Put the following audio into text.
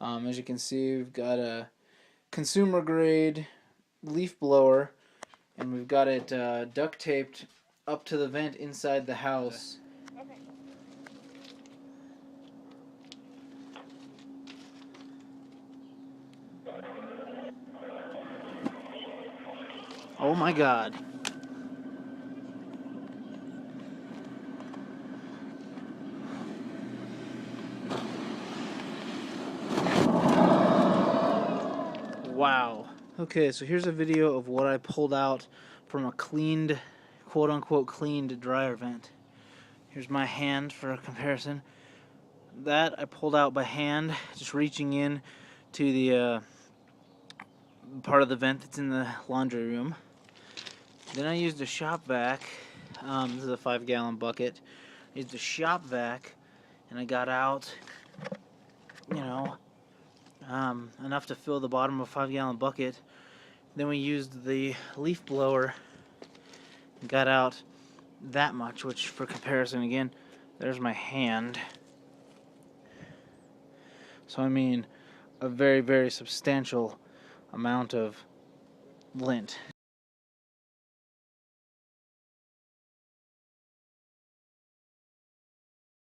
As you can see, we've got a consumer grade leaf blower, and we've got it duct taped up to the vent inside the house. Okay. Oh my God. Wow. Okay, so here's a video of what I pulled out from a cleaned, quote-unquote cleaned dryer vent. Here's my hand for a comparison. That I pulled out by hand, just reaching in to the part of the vent that's in the laundry room. Then I used a shop vac. This is a 5-gallon bucket. I used a shop vac, and I got out, enough to fill the bottom of a 5-gallon bucket. Then we used the leaf blower and got out that much, which for comparison, again, there's my hand. So I mean, a very, very substantial amount of lint.